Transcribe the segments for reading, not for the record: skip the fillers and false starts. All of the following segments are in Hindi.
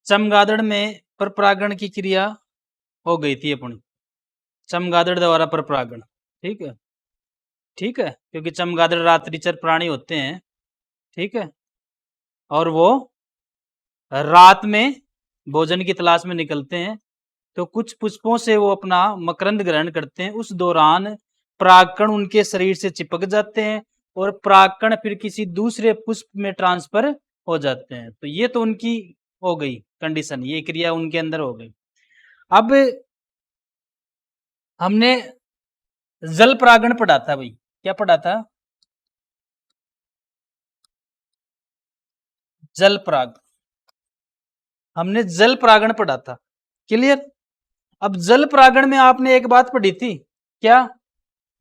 चमगादड़ में परपरागण की क्रिया हो गई थी अपनी, चमगादड़ द्वारा परपरागण। ठीक है, ठीक है, क्योंकि चमगादड़ रात्रिचर प्राणी होते हैं। ठीक है, और वो रात में भोजन की तलाश में निकलते हैं, तो कुछ पुष्पों से वो अपना मकरंद ग्रहण करते हैं। उस दौरान परागकण उनके शरीर से चिपक जाते हैं और परागकण फिर किसी दूसरे पुष्प में ट्रांसफर हो जाते हैं। तो ये तो उनकी हो गई कंडीशन, ये क्रिया उनके अंदर हो गई। अब हमने जल परागण पढ़ा था भाई, क्या पढ़ा था? जल पराग, हमने जल परागण पढ़ा था। क्लियर? अब जल परागण में आपने एक बात पढ़ी थी, क्या?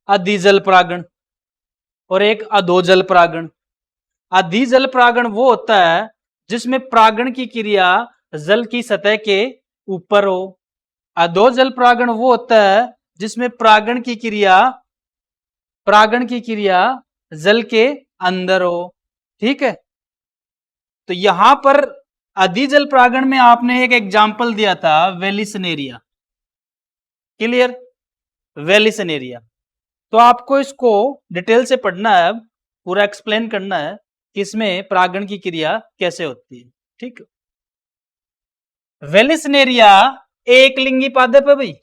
अधिजल परागण और एक अधोजल परागण। अधिजल परागण वो होता है जिसमें परागण की क्रिया जल की सतह के ऊपर हो। अधोजल परागण वो होता है जिसमें परागण की क्रिया जल के अंदर हो। ठीक है, तो यहां पर अधिजल परागण में आपने एक एग्जाम्पल दिया था, वेलिसनेरिया। क्लियर? वेलिसनेरिया। तो आपको इसको डिटेल से पढ़ना है, पूरा एक्सप्लेन करना है कि इसमें परागण की क्रिया कैसे होती है। ठीक, वेलिसनेरिया एक लिंगी पादप है भाई,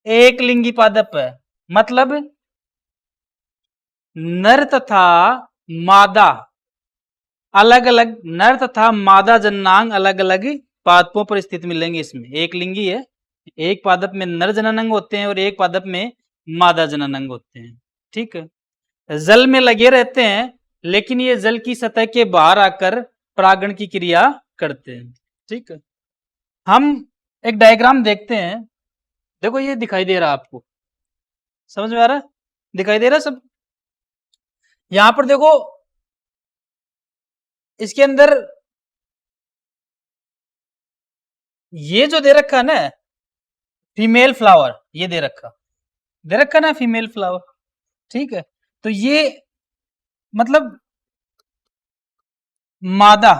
एक लिंगी पादप है। मतलब नर तथा मादा अलग अलग, नर तथा मादा जननांग अलग अलग पादपों पर स्थित मिलेंगे। इसमें एक लिंगी है, एक पादप में नर जननांग होते हैं और एक पादप में मादा जननांग होते हैं। ठीक है, जल में लगे रहते हैं, लेकिन ये जल की सतह के बाहर आकर परागण की क्रिया करते हैं। ठीक है, हम एक डायग्राम देखते हैं। देखो ये दिखाई दे रहा आपको, समझ में आ रहा है? दिखाई दे रहा है सब? यहां पर देखो, इसके अंदर ये जो दे रखा है ना फीमेल फ्लावर, ये दे रखा ना फीमेल फ्लावर। ठीक है, तो ये मतलब मादा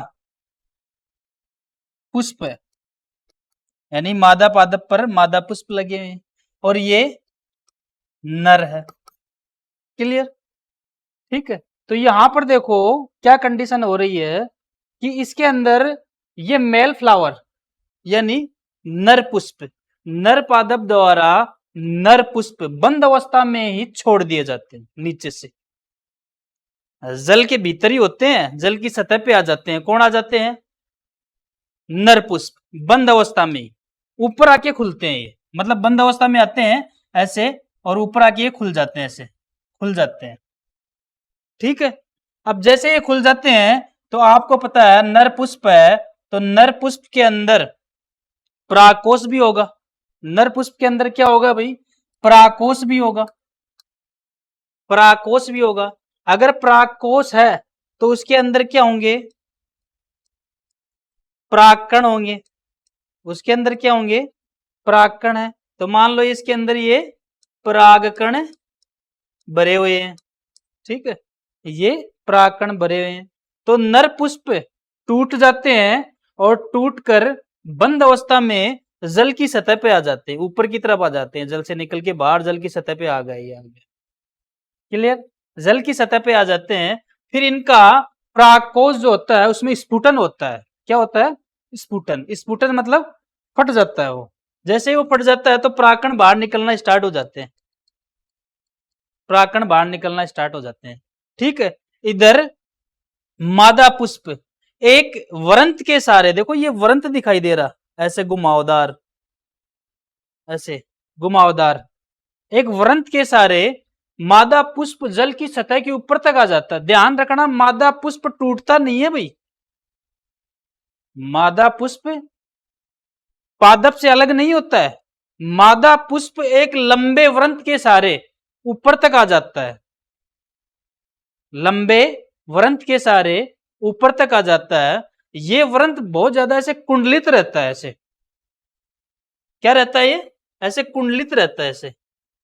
पुष्प है, यानी मादा पादप पर मादा पुष्प लगे हुए हैं और ये नर है। क्लियर? ठीक है, तो यहां पर देखो क्या कंडीशन हो रही है कि इसके अंदर ये मेल फ्लावर यानी नर पुष्प, नर पादप द्वारा नर पुष्प बंद अवस्था में ही छोड़ दिए जाते हैं। नीचे से जल के भीतर ही होते हैं, जल की सतह पे आ जाते हैं। कौन आ जाते हैं? नर पुष्प बंद अवस्था में, ऊपर आके खुलते हैं ये, मतलब बंद अवस्था में आते हैं ऐसे और ऊपर आके ये खुल जाते हैं, ऐसे खुल जाते हैं। ठीक है, अब जैसे ये खुल जाते हैं तो आपको पता है नर पुष्प है, तो नर पुष्प के अंदर परागकोश भी होगा। नर पुष्प के अंदर क्या होगा भाई? परागकोश भी होगा, परागकोश भी होगा। अगर परागकोश है तो उसके अंदर क्या होंगे? परागकण होंगे। उसके अंदर क्या होंगे? परागकण है, तो मान लो इसके अंदर ये परागकण भरे हुए हैं। ठीक है, ये परागकण भरे हुए हैं, तो नर पुष्प टूट जाते हैं और टूटकर बंद अवस्था में जल की सतह पे आ जाते हैं, ऊपर की तरफ आ जाते हैं, जल से निकल के बाहर जल की सतह पे आ गए। क्लियर? जल की सतह पे आ जाते हैं। फिर इनका परागकोश जो होता है उसमें स्फुटन होता है। क्या होता है? स्फुटन। स्फुटन मतलब फट जाता है वो, जैसे ही वो फट जाता है तो परागकण बाहर निकलना स्टार्ट हो जाते हैं, परागकण बाहर निकलना स्टार्ट हो जाते हैं। ठीक है, इधर मादा पुष्प एक वरंत के सहारे, देखो ये वरंत दिखाई दे रहा, ऐसे घुमावदार, ऐसे घुमावदार एक वरंत के सहारे मादा पुष्प जल की सतह के ऊपर तक आ जाता है। ध्यान रखना, मादा पुष्प टूटता नहीं है भाई, मादा पुष्प पादप से अलग नहीं होता है। मादा पुष्प एक लंबे वरंत के सहारे ऊपर तक आ जाता है, लंबे वरंत के सहारे ऊपर तक आ जाता है। ये वरंत बहुत ज्यादा ऐसे कुंडलित रहता है, ऐसे क्या रहता है? ये ऐसे कुंडलित रहता है ऐसे,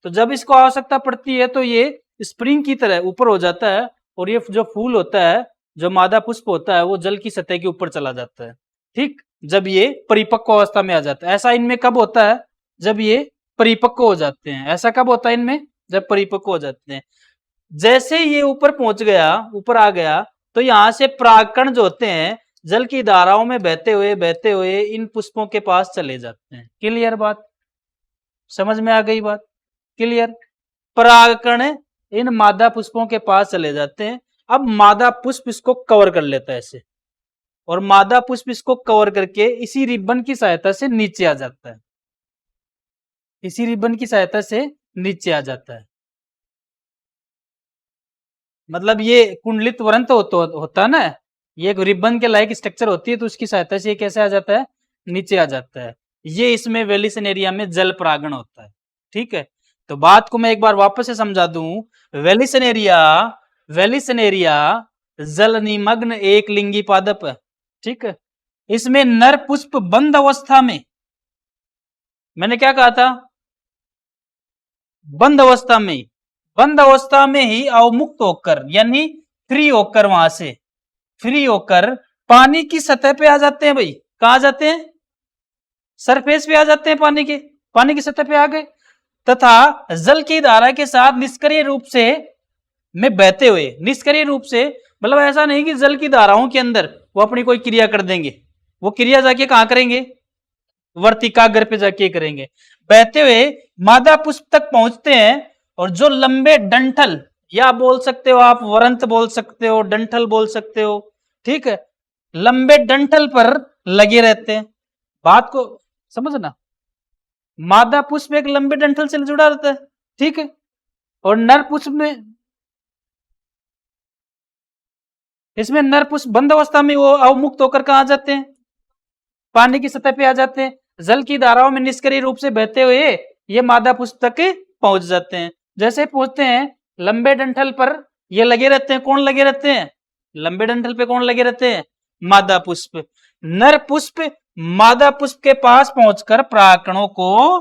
तो जब इसको आवश्यकता पड़ती है तो ये स्प्रिंग की तरह ऊपर हो जाता है और ये जो फूल होता है जो मादा पुष्प होता है वो जल की सतह के ऊपर चला जाता है, ठीक, जब ये परिपक्व अवस्था में आ जाता है। ऐसा इनमें कब होता है? जब ये परिपक्व हो जाते हैं। ऐसा कब होता है इनमें? जब परिपक्व हो जाते हैं। जैसे ये ऊपर पहुंच गया, ऊपर आ गया, तो यहां से परागकण जो होते हैं जल की धाराओं में बहते हुए इन पुष्पों के पास चले जाते हैं। क्लियर बात? समझ में आ गई बात? क्लियर? परागकण इन मादा पुष्पों के पास चले जाते हैं। अब मादा पुष्प इसको कवर कर लेता है ऐसे, और मादा पुष्प इसको कवर करके इसी रिबन की सहायता से नीचे आ जाता है। इसी रिबन की सहायता से नीचे आ जाता है। मतलब ये कुंडलित वरण तो होता है ना, ये एक रिबन के लायक स्ट्रक्चर होती है, तो उसकी सहायता से ये कैसे आ जाता है? नीचे आ जाता है। ये इसमें वेलिसनेरिया में जल परागण होता है। ठीक है, तो बात को मैं एक बार वापस से समझा दूं। वेलिसनेरिया वेलिसनेरिया जल निमग्न एक लिंगी पादप है। ठीक है, इसमें नर पुष्प बंद अवस्था में, मैंने क्या कहा था? बंद अवस्था में, बंद अवस्था में ही अवमुक्त होकर, यानी फ्री होकर, वहां से फ्री होकर पानी की सतह पे आ जाते हैं। भाई कहां आ जाते हैं? सरफेस पे आ जाते हैं, पानी की सतह पे आ गए, तथा जल की धारा के साथ निष्क्रिय रूप से में बहते हुए, निष्क्रिय रूप से मतलब ऐसा नहीं कि जल की धाराओं के अंदर वो अपनी कोई क्रिया कर देंगे, वो क्रिया जाके कहां करेंगे? वर्तिकाग्र पे जाके करेंगे। बहते हुए मादा पुष्प तक पहुंचते हैं, और जो लंबे डंठल, या बोल सकते हो आप वरंत बोल सकते हो, डंठल बोल सकते हो, ठीक है, लंबे डंठल पर लगे रहते हैं। बात को समझना, मादा पुष्प एक लंबे डंठल से जुड़ा रहता है, ठीक है, और नर पुष्प में, इसमें नर पुष्प बंद अवस्था में वो अवमुक्त होकर कहां आ जाते हैं? पानी की सतह पे आ जाते हैं। जल की धाराओं में निष्क्रिय रूप से बहते हुए ये मादा पुष्प तक पहुंच जाते हैं। जैसे पहुंचते हैं, लंबे डंठल पर ये लगे रहते हैं। कौन लगे रहते हैं? लंबे डंठल पे कौन लगे रहते हैं? मादा पुष्प। नर पुष्प मादा पुष्प के पास पहुंचकर परागकणों को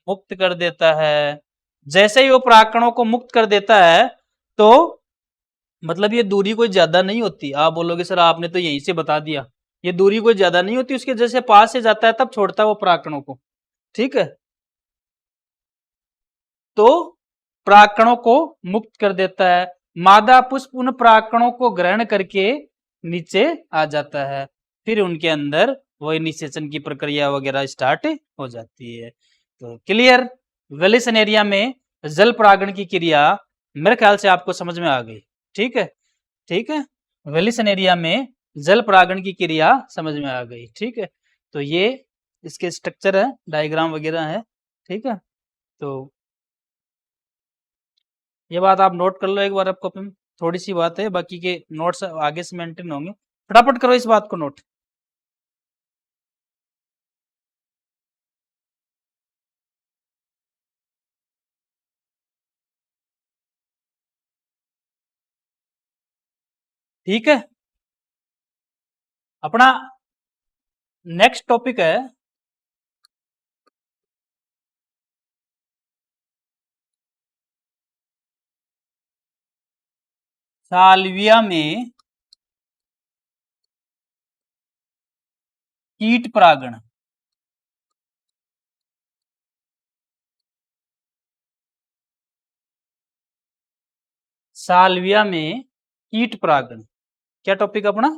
मुक्त कर देता है। जैसे ही वो परागकणों को मुक्त कर देता है, तो मतलब ये दूरी कोई ज्यादा नहीं होती। आप बोलोगे सर आपने तो यहीं से बता दिया, ये दूरी कोई ज्यादा नहीं होती, उसके जैसे पास से जाता है तब छोड़ता है वो परागकणों को। ठीक है, तो परागकणों को मुक्त कर देता है। मादा पुष्प उन परागकणों को ग्रहण करके नीचे आ जाता है, फिर उनके अंदर वही निषेचन की प्रक्रिया वगैरह स्टार्ट हो जाती है। तो क्लियर? वेलिसनेरिया में जल परागण की क्रिया मेरे ख्याल से आपको समझ में आ गई। ठीक है, ठीक है, वेलिसनेरिया में जल परागण की क्रिया समझ में आ गई। ठीक है, तो ये इसके स्ट्रक्चर है, डायग्राम वगैरह है। ठीक है, तो ये बात आप नोट कर लो एक बार, आपको अपनी थोड़ी सी बात है, बाकी के नोट्स आगे से मेंटेन होंगे। फटाफट करो इस बात को नोट। ठीक है, अपना नेक्स्ट टॉपिक है साल्विया में कीट परागण। साल्विया में कीट परागण, क्या टॉपिक अपना?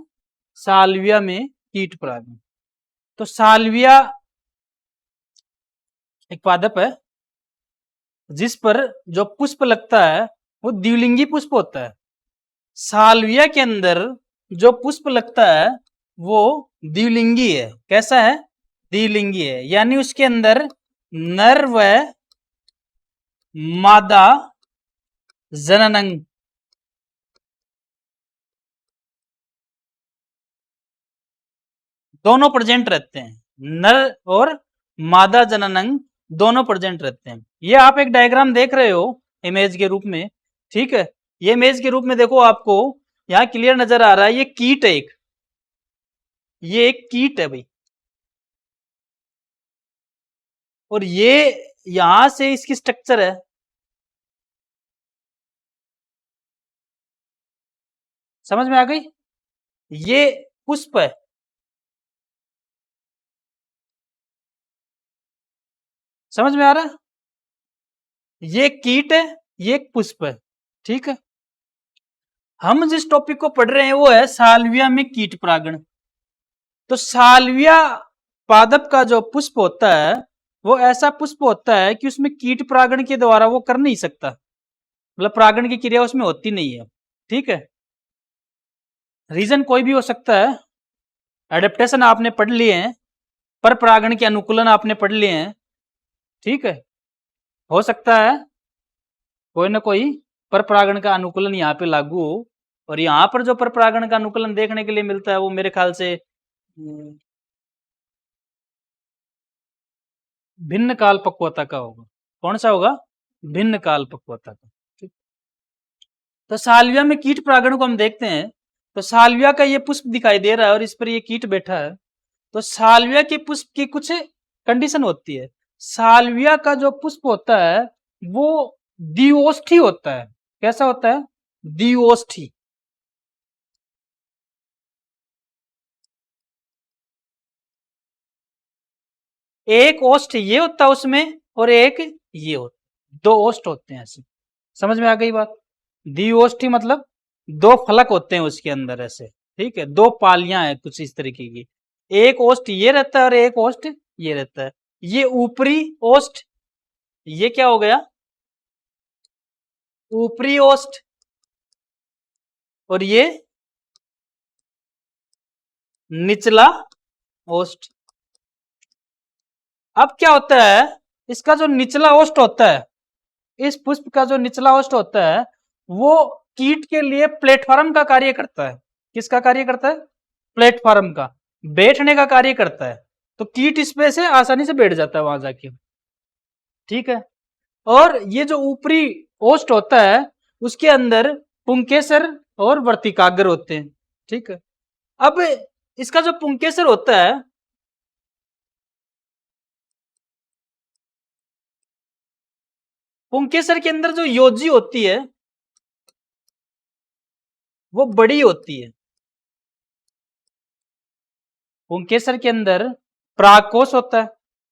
साल्विया में कीट परागण। तो साल्विया एक पादप है जिस पर जो पुष्प लगता है वो द्विलिंगी पुष्प होता है। साल्विया के अंदर जो पुष्प लगता है वो द्विलिंगी है। कैसा है? द्विलिंगी है, यानी उसके अंदर नर व मादा जननांग दोनों प्रेजेंट रहते हैं। नर और मादा जननांग दोनों प्रेजेंट रहते हैं। ये आप एक डायग्राम देख रहे हो इमेज के रूप में। ठीक है, ये इमेज के रूप में देखो, आपको यहाँ क्लियर नजर आ रहा है, ये कीट है एक, ये एक कीट है भाई, और ये यहां से इसकी स्ट्रक्चर है। समझ में आ गई? ये पुष्प है, समझ में आ रहा है? ये कीट है, ये एक पुष्प है, ठीक है। हम जिस टॉपिक को पढ़ रहे हैं वो है साल्विया में कीट परागण। तो साल्विया पादप का जो पुष्प होता है वो ऐसा पुष्प होता है कि उसमें कीट परागण के द्वारा वो कर नहीं सकता, मतलब परागण की क्रिया उसमें होती नहीं है, ठीक है। रीजन कोई भी हो सकता है, एडेप्टेशन आपने पढ़ लिए हैं, पर परागण के अनुकूलन आपने पढ़ लिए हैं, ठीक है। हो सकता है कोई ना कोई पर परागण का अनुकूलन यहाँ पे लागू हो, और यहाँ पर जो पर परागण का अनुकूलन देखने के लिए मिलता है वो मेरे ख्याल से भिन्न काल पक्वता का होगा। कौन सा होगा? भिन्न काल पक्वता का, ठीक। तो साल्विया में कीट परागण को हम देखते हैं, तो साल्विया का ये पुष्प दिखाई दे रहा है और इस पर ये कीट बैठा है। तो साल्विया के पुष्प की कुछ कंडीशन होती है। साल्विया का जो पुष्प होता है वो द्विओष्ठी होता है। कैसा होता है? द्विओष्ठी। एक ओष्ठ ये होता है उसमें और एक ये होता, दो ओष्ठ होते हैं ऐसे। समझ में आ गई बात? द्विओष्ठी मतलब दो फलक होते हैं उसके अंदर ऐसे, ठीक है, दो पालियां हैं कुछ इस तरीके की। एक ओष्ठ ये रहता है और एक ओष्ठ ये रहता है। ये ऊपरी ओष्ठ, ये क्या हो गया? ऊपरी ओष्ठ, और ये निचला ओष्ठ। अब क्या होता है, इसका जो निचला ओष्ठ होता है, इस पुष्प का जो निचला ओष्ठ होता है वो कीट के लिए प्लेटफॉर्म का कार्य करता है। किसका कार्य करता है? प्लेटफॉर्म का, बैठने का कार्य करता है। तो कीट इस पे से आसानी से बैठ जाता है वहां जाके, ठीक है। और ये जो ऊपरी ओष्ठ होता है उसके अंदर पुंकेसर और वर्तिकाग्र होते हैं, ठीक है। अब इसका जो पुंकेसर होता है, पुंकेसर के अंदर जो योजी होती है वो बड़ी होती है। पुंकेसर के अंदर प्राकोष होता है,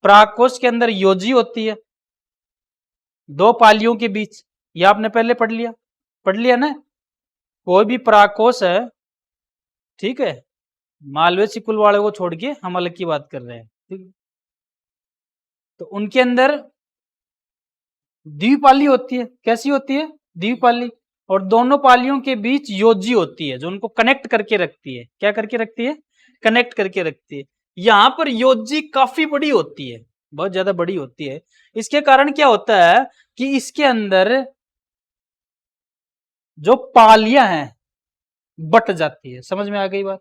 प्राकोष के अंदर योजी होती है, दो पालियों के बीच। ये आपने पहले पढ़ लिया ना। कोई भी प्राकोष है, ठीक है, मालवेसी कुल वाले को छोड़ के हम अलग की बात कर रहे हैं, ठीक है। तो उनके अंदर द्विपाली होती है। कैसी होती है? द्विपाली। और दोनों पालियों के बीच योजी होती है जो उनको कनेक्ट करके रखती है। क्या करके रखती है? कनेक्ट करके रखती है। यहां पर योजी काफी बड़ी होती है, बहुत ज्यादा बड़ी होती है। इसके कारण क्या होता है कि इसके अंदर जो पालियां हैं बट जाती है। समझ में आ गई बात?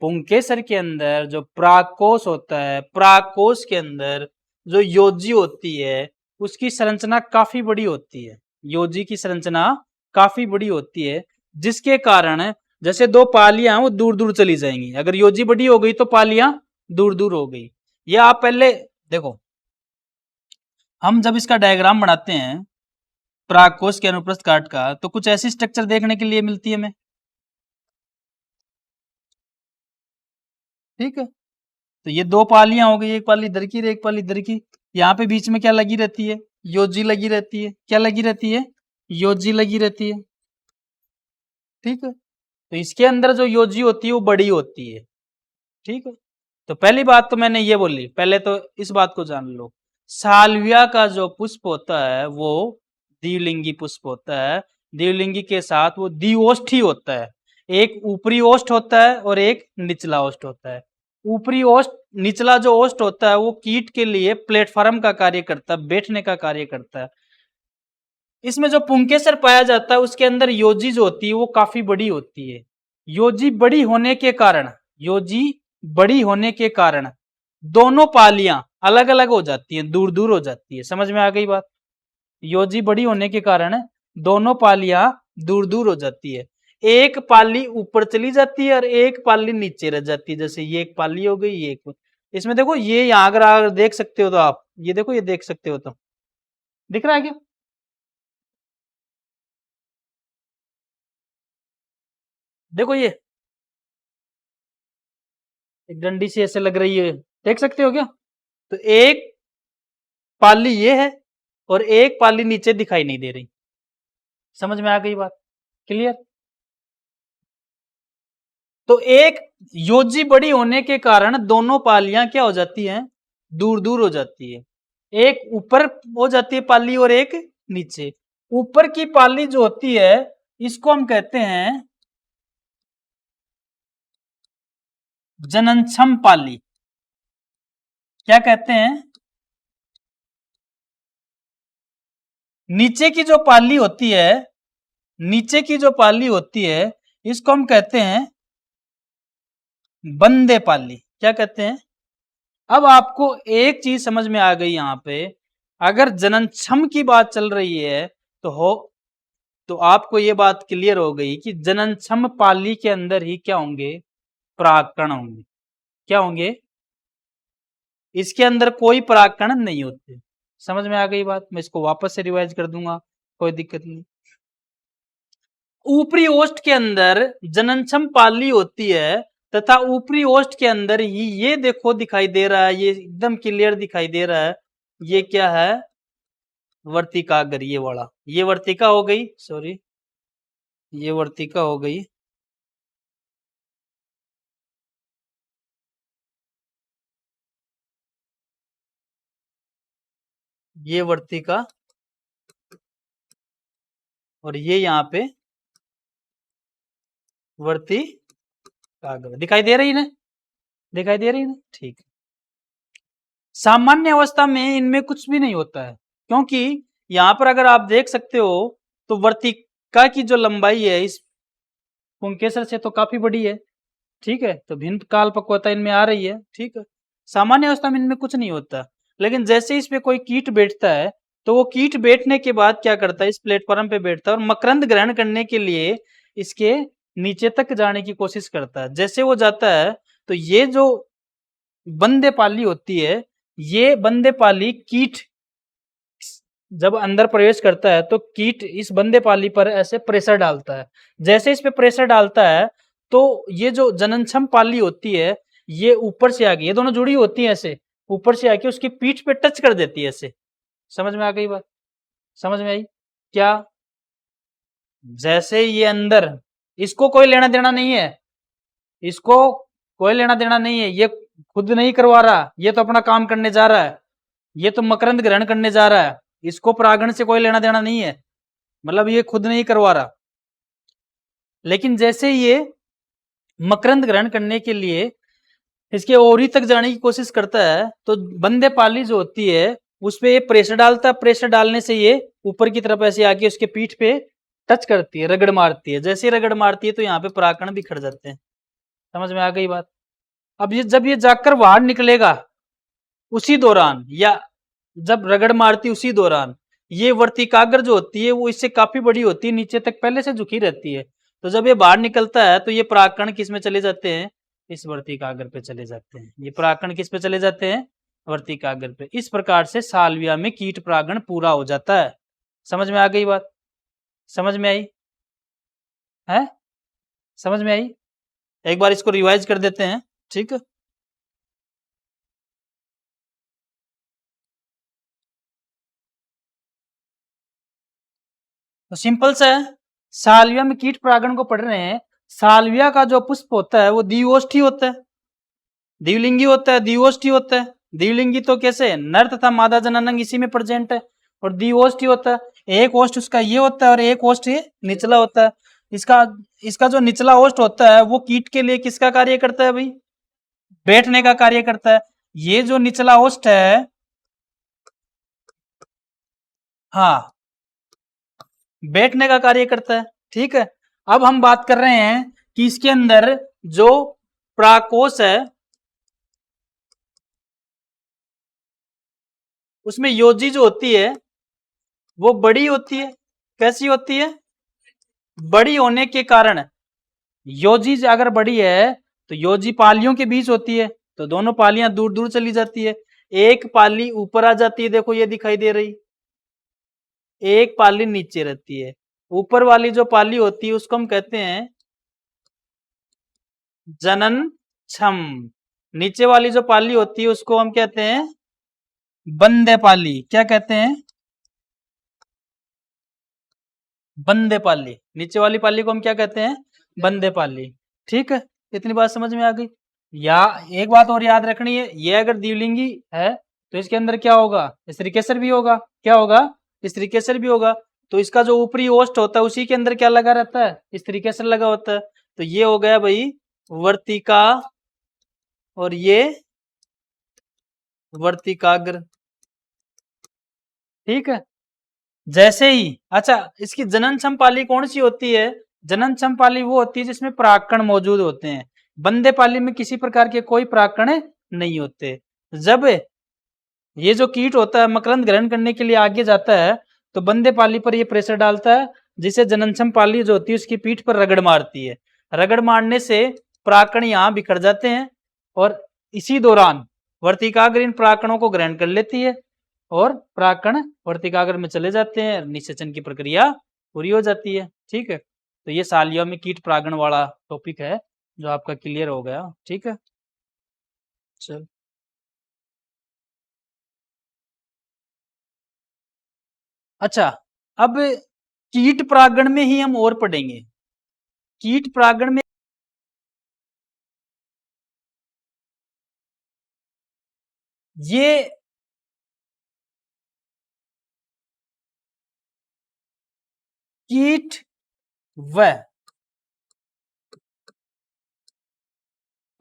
पुंकेसर के अंदर जो प्राकोष होता है, प्राकोष के अंदर जो योजी होती है उसकी संरचना काफी बड़ी होती है। योजी की संरचना काफी बड़ी होती है, जिसके कारण जैसे दो पालियां वो दूर दूर चली जाएंगी। अगर योजी बड़ी हो गई तो पालियां दूर दूर हो गई। ये आप पहले देखो, हम जब इसका डायग्राम बनाते हैं प्राकोष के अनुप्रस्थ काट का, तो कुछ ऐसी स्ट्रक्चर देखने के लिए मिलती है हमें, ठीक है। तो ये दो पालियां हो गई, एक पाली इधर की एक पाली इधर की। यहाँ पे बीच में क्या लगी रहती है? योजी लगी रहती है। क्या लगी रहती है? योजी लगी रहती है, ठीक है। तो इसके अंदर जो योजी होती है वो बड़ी होती है, ठीक है। तो पहली बात तो मैंने ये बोली, पहले तो इस बात को जान लो, साल्विया का जो पुष्प होता है वो द्विलिंगी पुष्प होता है। द्विलिंगी के साथ वो द्विओष्ठी होता है। एक ऊपरी ओष्ठ होता है और एक निचला ओष्ठ होता है। ऊपरी ओष्ठ, निचला जो ओष्ठ होता है वो कीट के लिए प्लेटफॉर्म का कार्य करता है, बैठने का कार्य करता है। इसमें जो पुंकेसर पाया जाता है उसके अंदर योजी जो होती है वो काफी बड़ी होती है। योजी बड़ी होने के कारण, योजी बड़ी होने के कारण दोनों पालियां अलग अलग हो जाती हैं, दूर दूर हो जाती है। समझ में आ गई बात? योजी बड़ी होने के कारण दोनों पालियां दूर दूर हो जाती है। एक पाली ऊपर चली जाती है और एक पाली नीचे रह जाती है। जैसे ये एक पाली हो गई, ये एक, इसमें देखो ये यहाँ अगर देख सकते हो तो आप ये देखो, ये देख सकते हो तो दिख रहा है क्या? देखो ये एक डंडी सी ऐसे लग रही है, देख सकते हो क्या? तो एक पाली ये है और एक पाली नीचे दिखाई नहीं दे रही। समझ में आ गई बात? क्लियर? तो एक योजी बड़ी होने के कारण दोनों पालियां क्या हो जाती हैं? दूर दूर हो जाती है। एक ऊपर हो जाती है पाली और एक नीचे। ऊपर की पाली जो होती है इसको हम कहते हैं जननक्षम पाली। क्या कहते हैं? नीचे की जो पाली होती है, नीचे की जो पाली होती है इसको हम कहते हैं बंदे पाली। क्या कहते हैं? अब आपको एक चीज समझ में आ गई यहां पे, अगर जननक्षम की बात चल रही है तो आपको ये बात क्लियर हो गई कि जननक्षम पाली के अंदर ही क्या होंगे? परागकण होंगे। क्या होंगे? इसके अंदर कोई परागकण नहीं होते। समझ में आ गई बात? मैं इसको वापस से रिवाइज कर दूंगा, कोई दिक्कत नहीं। ऊपरी ओष्ठ के अंदर जननक्षम पाली होती है तथा ऊपरी ओष्ठ के अंदर ही ये देखो दिखाई दे रहा है, ये एकदम क्लियर दिखाई दे रहा है, ये क्या है? वर्तिकाग्र। ये वाला, ये वर्तिका हो गई, सॉरी ये वर्तिका हो गई। ये वर्तिका और ये यहाँ पे वर्तिकाग्र दिखाई दे रही ना? दिखाई दे रही ना? ठीक। सामान्य अवस्था में इनमें कुछ भी नहीं होता है, क्योंकि यहां पर अगर आप देख सकते हो तो वर्तिका की जो लंबाई है इस पुंकेसर से तो काफी बड़ी है। ठीक है, तो भिन्न काल पक्वता इनमें आ रही है। ठीक है, सामान्य अवस्था में इनमें कुछ नहीं होता, लेकिन जैसे इस पे कोई कीट बैठता है तो वो कीट बैठने के बाद क्या करता है? इस प्लेटफॉर्म पे बैठता है और मकरंद ग्रहण करने के लिए इसके नीचे तक जाने की कोशिश करता है। जैसे वो जाता है तो ये जो बंदे पाली होती है, ये बंदे पाली कीट जब अंदर प्रवेश करता है तो कीट इस बंदे पाली पर ऐसे प्रेशर डालता है। जैसे इस पे प्रेशर डालता है तो ये जो जननक्षम पाली होती है ये ऊपर से आके, ये दोनों जुड़ी होती है ऐसे, ऊपर से आके उसकी पीठ पे टच कर देती है ऐसे। समझ में आ गई बात? समझ में आई क्या? जैसे ये अंदर, इसको कोई लेना देना नहीं है, इसको कोई लेना देना नहीं है, ये खुद नहीं करवा रहा, ये तो अपना काम करने जा रहा है, ये तो मकरंद ग्रहण करने जा रहा है, इसको परागण से कोई लेना देना नहीं है, मतलब ये खुद नहीं करवा रहा। लेकिन जैसे ये मकरंद ग्रहण करने के लिए इसके ओरी तक जाने की कोशिश करता है तो बंदे पाली जो होती है उस पर ये प्रेशर डालता है, प्रेशर डालने से ये ऊपर की तरफ ऐसे आके उसके पीठ पे टच करती है, रगड़ मारती है। जैसे ही रगड़ मारती है तो यहाँ पे परागकण भी खड़ जाते हैं। समझ में आ गई बात? अब ये जब ये जाकर बाहर निकलेगा उसी दौरान, या जब रगड़ मारती उसी दौरान, ये वर्तिकाग्र जो होती है वो इससे काफी बड़ी होती है, नीचे तक पहले से झुकी रहती है। तो जब ये बाहर निकलता है तो ये परागकण किस में चले जाते हैं? इस वर्तिकाग्र पे चले जाते हैं। ये परागकण किस पे चले जाते हैं? वर्तिकाग्र पे। इस प्रकार से साल्विया में कीट परागण पूरा हो जाता है। समझ में आ गई बात? समझ में आई है? समझ में आई? एक बार इसको रिवाइज कर देते हैं। ठीक है, तो सिंपल सा है, साल्विया में कीट परागण को पढ़ रहे हैं। साल्विया का जो पुष्प होता है वो द्विओष्ठी होता है, द्विलिंगी होता है, द्विओष्ठी होता है। द्विलिंगी तो कैसे? नर तथा मादा जननांग इसी में प्रेजेंट है। और द्विओष्ठी होता है, एक ओष्ठ उसका ये होता है और एक ओष्ठ ये निचला होता है। इसका इसका जो निचला ओष्ठ होता है वो कीट के लिए किसका कार्य करता है भाई? बैठने का कार्य करता है। ये जो निचला ओष्ठ है, हाँ, बैठने का कार्य करता है। ठीक है, अब हम बात कर रहे हैं कि इसके अंदर जो प्राकोष है उसमें योजी जो होती है वो बड़ी होती है। कैसी होती है? बड़ी होने के कारण, योजी अगर बड़ी है तो योजी पालियों के बीच होती है, तो दोनों पालियां दूर दूर चली जाती है। एक पाली ऊपर आ जाती है, देखो ये दिखाई दे रही, एक पाली नीचे रहती है। ऊपर वाली जो पाली होती है उसको हम कहते हैं जनन छम। नीचे वाली जो पाली होती है उसको हम कहते हैं बंदे पाली। क्या कहते हैं? बंदे पाली। नीचे वाली पाली को हम क्या कहते हैं? बंदे पाली। ठीक है, इतनी बात समझ में आ गई। या एक बात और याद रखनी है, ये अगर द्विलिंगी है तो इसके अंदर क्या होगा? स्त्रीकेसर भी होगा। क्या होगा? स्त्रीकेसर भी होगा। तो इसका जो ऊपरी ओष्ठ होता है उसी के अंदर क्या लगा रहता है? स्त्रीकेसर लगा होता है। तो ये हो गया भाई वर्तिका, और ये वर्तिकाग्र। ठीक है। जैसे ही, अच्छा, इसकी जननक्षम पाली कौन सी होती है? जननक्षम पाली वो होती है जिसमें परागकण मौजूद होते हैं। बंदे पाली में किसी प्रकार के कोई परागकण नहीं होते। जब ये जो कीट होता है मकरंद ग्रहण करने के लिए आगे जाता है तो बंदे पाली पर ये प्रेशर डालता है, जिसे जननक्षम पाली जो होती है उसकी पीठ पर रगड़ मारती है। रगड़ मारने से परागकण यहाँ बिखर जाते हैं और इसी दौरान वर्तिकाग्र इन परागकणों को ग्रहण कर लेती है और परागकण वर्तिकाग्र में चले जाते हैं, निषेचन की प्रक्रिया पूरी हो जाती है। ठीक है, तो ये सालियों में कीट परागण वाला टॉपिक है जो आपका क्लियर हो गया। ठीक है, चल। अच्छा, अब कीट परागण में ही हम और पढ़ेंगे। कीट परागण में ये कीट व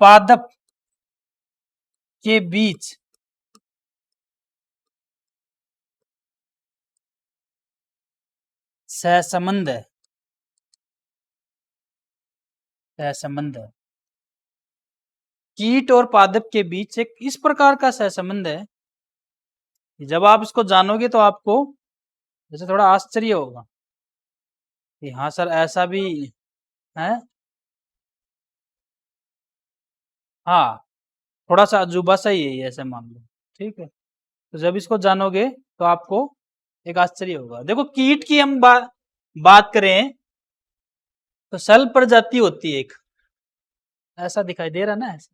पादप के बीच सहसंबंध है। सहसंबंध है। कीट और पादप के बीच एक इस प्रकार का सहसंबंध है, जब आप इसको जानोगे तो आपको जैसे थोड़ा आश्चर्य होगा कि हाँ सर ऐसा भी है। हाँ, थोड़ा सा अजूबा सा ही है ये, ऐसे मान लो। ठीक है, तो जब इसको जानोगे तो आपको एक आश्चर्य होगा। देखो, कीट की हम बात करें तो सल्ब प्रजाति होती है एक, ऐसा दिखाई दे रहा ना, ऐसे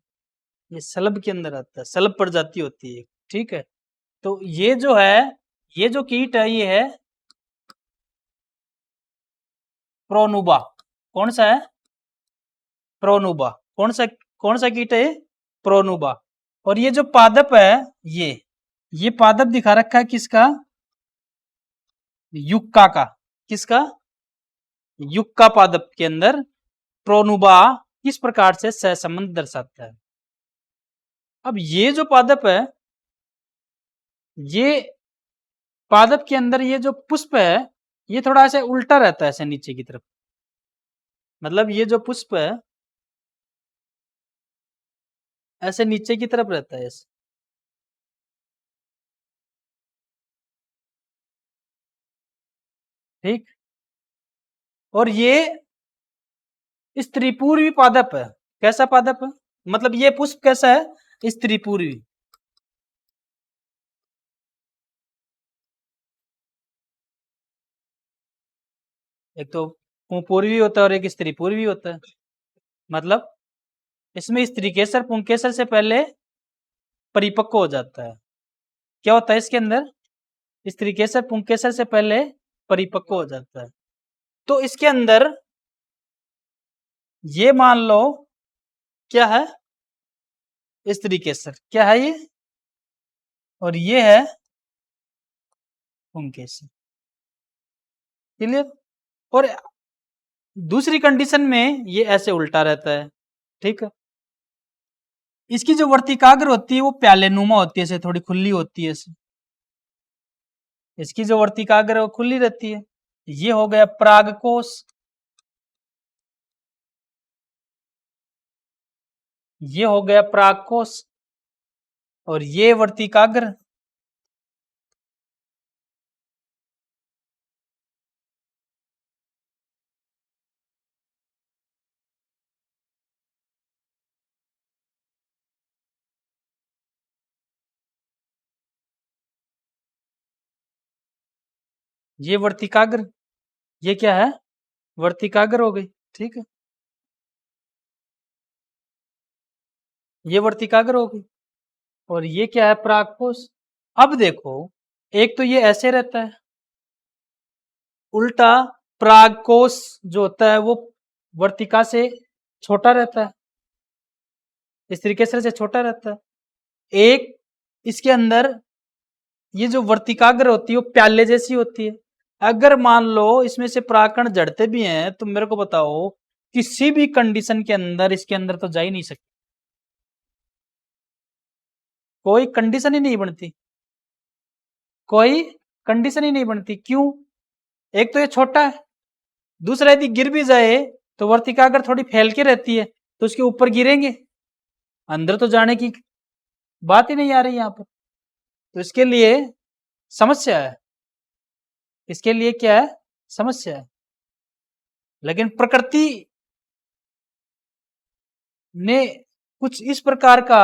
ये सल्ब के अंदर आता है, सल्ब प्रजाति होती है एक। ठीक है, तो ये जो है, ये जो कीट है ये है प्रोनुबा। कौन सा है? प्रोनुबा। कौन सा कीट है? प्रोनुबा। और ये जो पादप है, ये पादप दिखा रखा है किसका? युक्का का। किसका? युक्का पादप के अंदर प्रोनुबा किस प्रकार से सहसंबंध दर्शाता है। अब ये जो पादप है, ये पादप के अंदर ये जो पुष्प है ये थोड़ा ऐसे उल्टा रहता है, ऐसे नीचे की तरफ। मतलब ये जो पुष्प है ऐसे नीचे की तरफ रहता है ऐसे। ठीक, और ये स्त्री पूर्वी पादप है। कैसा पादप है? मतलब ये पुष्प कैसा है? स्त्री पूर्वी। एक तो पूर्वी होता है और एक स्त्री पूर्वी होता है। मतलब इसमें स्त्री केसर पुंकेसर से पहले परिपक्व हो जाता है। क्या होता है इसके अंदर? स्त्री केसर पुंकेसर से पहले परिपक्व हो जाता है। तो इसके अंदर ये मान लो क्या है? स्त्री केसर। क्या है ये? और ये है पुंकेसर। क्लियर? और दूसरी कंडीशन में ये ऐसे उल्टा रहता है। ठीक है, इसकी जो वर्तिकाग्र होती है वो प्याले नुमा होती है, ऐसे थोड़ी खुली होती है ऐसे। इसकी जो वर्तिकाग्र है वो खुली रहती है। ये हो गया परागकोश। ये हो गया परागकोश और ये वर्तिकाग्र। ये वर्तिकाग्र। ये क्या है? वर्तिकाग्र हो गई। ठीक है, ये वर्तिकाग्र हो गई, और ये क्या है, परागकोश। अब देखो, एक तो ये ऐसे रहता है, उल्टा परागकोश जो होता है वो वर्तिका से छोटा रहता है, इस तरीके से छोटा रहता है। एक इसके अंदर ये जो वर्तिकाग्र होती है वो प्याले जैसी होती है। अगर मान लो इसमें से परागकण जड़ते भी हैं तो मेरे को बताओ, किसी भी कंडीशन के अंदर इसके अंदर तो जा ही नहीं सकते, कोई कंडीशन ही नहीं बनती, कोई कंडीशन ही नहीं बनती। क्यों? एक तो ये छोटा है, दूसरा यदि गिर भी जाए तो वर्तिकाग्र थोड़ी फैल के रहती है, तो उसके ऊपर गिरेंगे, अंदर तो जाने की बात ही नहीं आ रही यहां पर। तो इसके लिए समस्या है, इसके लिए क्या है, समस्या है। लेकिन प्रकृति ने कुछ इस प्रकार का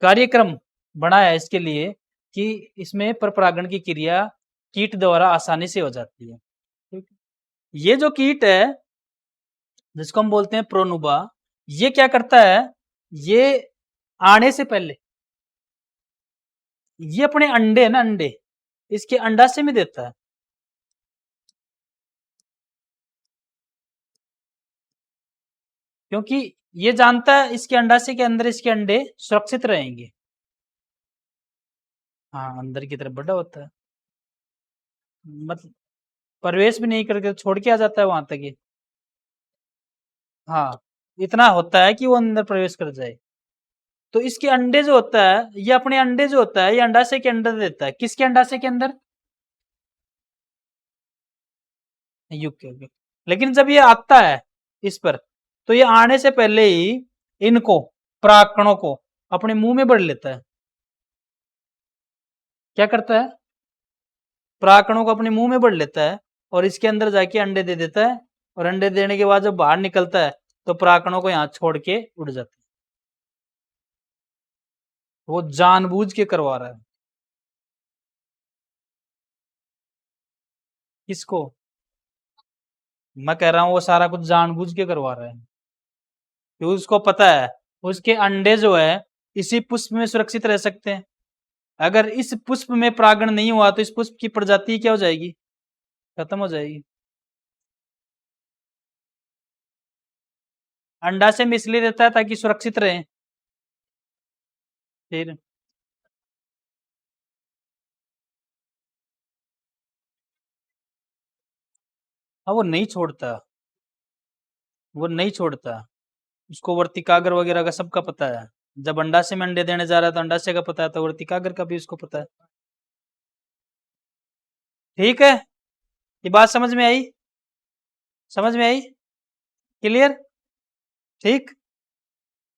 कार्यक्रम बनाया इसके लिए कि इसमें परपरागण की क्रिया कीट द्वारा आसानी से हो जाती है। ठीक, ये जो कीट है जिसको हम बोलते हैं प्रोनुबा, ये क्या करता है, ये आने से पहले ये अपने अंडे है ना, अंडे इसके अंडाशय में देता है। क्योंकि ये जानता है इसके अंडाशय के अंदर इसके अंडे सुरक्षित रहेंगे। हाँ, अंदर की तरफ बड़ा होता है, मतलब प्रवेश भी नहीं करके छोड़ के आ जाता है वहां तक ये। हाँ, इतना होता है कि वो अंदर प्रवेश कर जाए। तो इसके अंडे जो होता है, ये अपने अंडे जो होता है ये अंडाशय के अंदर देता है। किसके अंडाशय के अंदर? युग के अंदर। लेकिन जब ये आता है इस पर, तो ये आने से पहले ही इनको, परागकणों को अपने मुंह में भर लेता है। क्या करता है? परागकणों को अपने मुंह में भर लेता है और इसके अंदर जाके अंडे दे देता है, और अंडे देने के बाद जब बाहर निकलता है तो परागकणों को यहाँ छोड़ के उड़ जाता है। वो जानबूझ के करवा रहा है। किसको? मैं कह रहा हूं वो सारा कुछ जानबूझ के करवा रहा है, क्योंकि उसको पता है उसके अंडे जो है इसी पुष्प में सुरक्षित रह सकते हैं। अगर इस पुष्प में परागण नहीं हुआ तो इस पुष्प की प्रजाति क्या हो जाएगी, खत्म हो जाएगी। अंडाशय में इसलिए देता है ताकि सुरक्षित रहे। फिर हाँ, वो नहीं छोड़ता, वो नहीं छोड़ता, उसको वर्तिकाग्र वगैरह का सबका पता है। जब अंडाशय में अंडे देने जा रहा है तो अंडाशय का पता है, तो वर्तिकाग्र का भी उसको पता है। ठीक है, ये बात समझ में आई? समझ में आई? क्लियर? ठीक,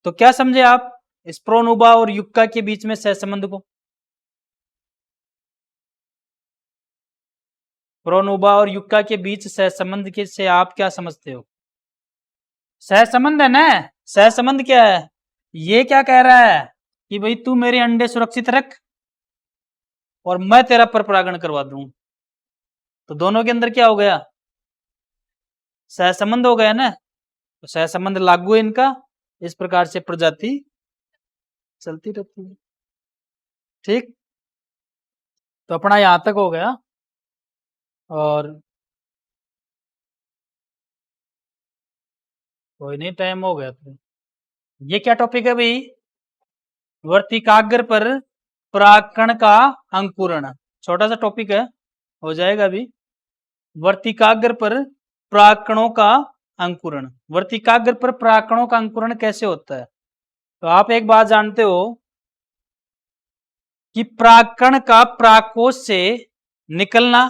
तो क्या समझे आप इस प्रोनुबा और युक्का के बीच में सहसंबंध को? प्रोनुबा और युक्का के बीच सहसंबंध के से आप क्या समझते हो? सहसंबंध है ना, सहसंबंध क्या है, ये क्या कह रहा है कि भाई तू मेरे अंडे सुरक्षित रख और मैं तेरा पर परागण करवा दूं। तो दोनों के अंदर क्या हो गया, सहसंबंध हो गया ना। तो सहसंबंध लागू है इनका, इस प्रकार से प्रजाति चलती रहती है। ठीक, तो अपना यहां तक हो गया। और कोई नहीं, टाइम हो गया। तो ये क्या टॉपिक है भाई, वर्तिकाग्र पर परागकण का अंकुरण, छोटा सा टॉपिक है, हो जाएगा अभी। वर्तिकाग्र पर परागकणों का अंकुरण, वर्तिकाग्र पर परागकणों का अंकुरण कैसे होता है? तो आप एक बात जानते हो कि परागकण का परागकोश से निकलना